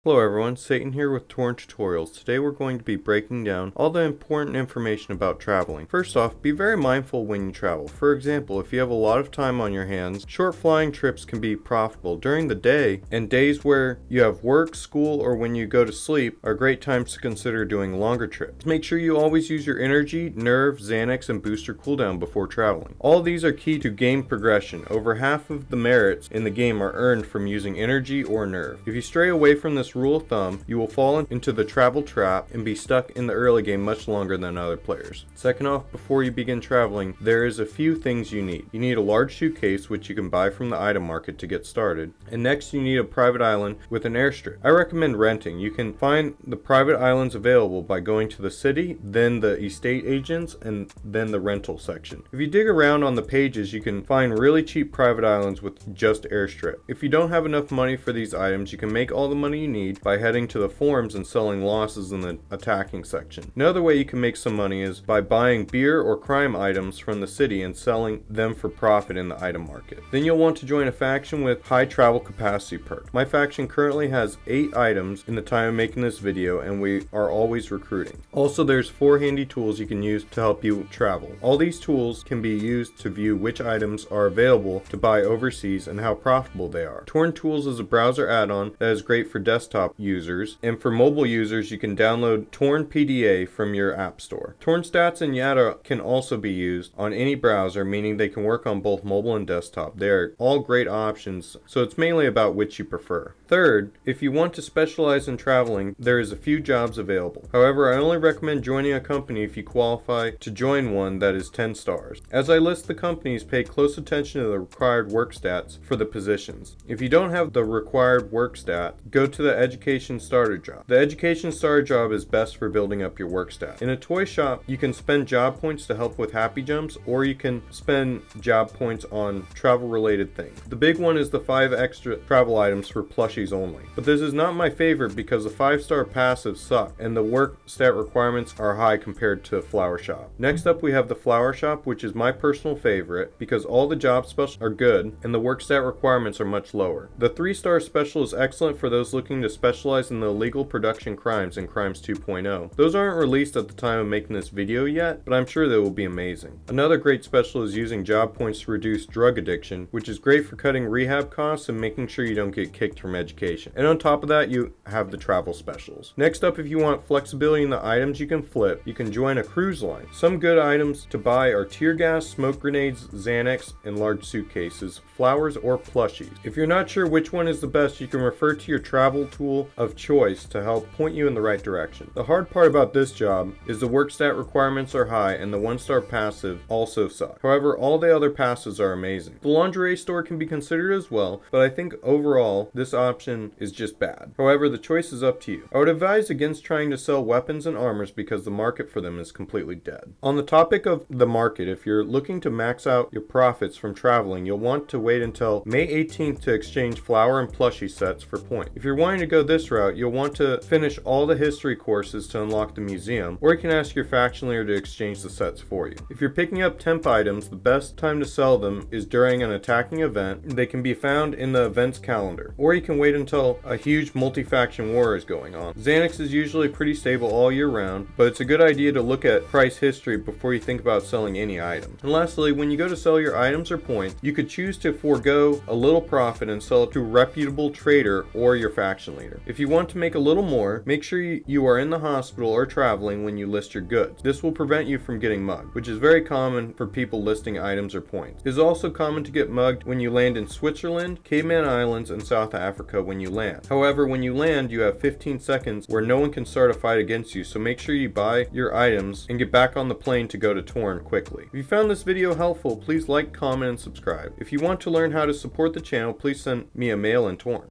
Hello everyone, Satan here with Torn Tutorials. Today we're going to be breaking down all the important information about traveling. First off, be very mindful when you travel. For example, if you have a lot of time on your hands, short flying trips can be profitable during the day, and days where you have work, school, or when you go to sleep are great times to consider doing longer trips. Make sure you always use your energy, nerve, Xanax, and booster cooldown before traveling. All these are key to game progression. Over half of the merits in the game are earned from using energy or nerve. If you stray away from this rule of thumb, you will fall into the travel trap and be stuck in the early game much longer than other players. Second off, before you begin traveling, there is a few things you need. You need a large suitcase, which you can buy from the item market to get started. And next, you need a private island with an airstrip. I recommend renting. You can find the private islands available by going to the city, then the estate agents, and then the rental section. If you dig around on the pages, you can find really cheap private islands with just airstrip. If you don't have enough money for these items, you can make all the money you need by heading to the forums and selling losses in the attacking section. Another way you can make some money is by buying beer or crime items from the city and selling them for profit in the item market. Then you'll want to join a faction with high travel capacity perk. My faction currently has 8 items in the time of making this video, and we are always recruiting. Also, there's 4 handy tools you can use to help you travel. All these tools can be used to view which items are available to buy overseas and how profitable they are. Torn Tools is a browser add-on that is great for desktop users, and for mobile users you can download Torn PDA from your app store. Torn Stats and Yada can also be used on any browser, meaning they can work on both mobile and desktop. They are all great options, so it's mainly about which you prefer. Third, if you want to specialize in traveling, there is a few jobs available. However, I only recommend joining a company if you qualify to join one that is 10 stars. As I list the companies, pay close attention to the required work stats for the positions. If you don't have the required work stat, go to the Education Starter job. The Education Starter job is best for building up your work stat. In a toy shop, you can spend job points to help with happy jumps, or you can spend job points on travel related things. The big one is the 5 extra travel items for plushies only. But this is not my favorite because the 5-star passives suck and the work stat requirements are high compared to Flower Shop. Next up we have the Flower Shop, which is my personal favorite because all the job specials are good and the work stat requirements are much lower. The 3-star special is excellent for those looking to specialize in the illegal production crimes in Crimes 2.0. Those aren't released at the time of making this video yet, but I'm sure they will be amazing. Another great special is using job points to reduce drug addiction, which is great for cutting rehab costs and making sure you don't get kicked from education. And on top of that, you have the travel specials. Next up, if you want flexibility in the items you can flip, you can join a cruise line. Some good items to buy are tear gas, smoke grenades, Xanax, and large suitcases, flowers, or plushies. If you're not sure which one is the best, you can refer to your travel tool of choice to help point you in the right direction. The hard part about this job is the work stat requirements are high and the 1-star passive also suck. However, all the other passives are amazing. The lingerie store can be considered as well, but I think overall this option is just bad. However, the choice is up to you. I would advise against trying to sell weapons and armors because the market for them is completely dead. On the topic of the market, if you're looking to max out your profits from traveling, you'll want to wait until May 18th to exchange flower and plushie sets for points. If you're wanting to go this route, you'll want to finish all the history courses to unlock the museum, or you can ask your faction leader to exchange the sets for you. If you're picking up temp items, the best time to sell them is during an attacking event. They can be found in the events calendar, or you can wait until a huge multi-faction war is going on. Xanax is usually pretty stable all year round, but it's a good idea to look at price history before you think about selling any item. And lastly, when you go to sell your items or points, you could choose to forego a little profit and sell it to a reputable trader or your faction leader. If you want to make a little more, make sure you are in the hospital or traveling when you list your goods. This will prevent you from getting mugged, which is very common for people listing items or points. It is also common to get mugged when you land in Switzerland, Cayman Islands, and South Africa when you land. However, when you land, you have 15 seconds where no one can start a fight against you, so make sure you buy your items and get back on the plane to go to Torn quickly. If you found this video helpful, please like, comment, and subscribe. If you want to learn how to support the channel, please send me a mail in Torn.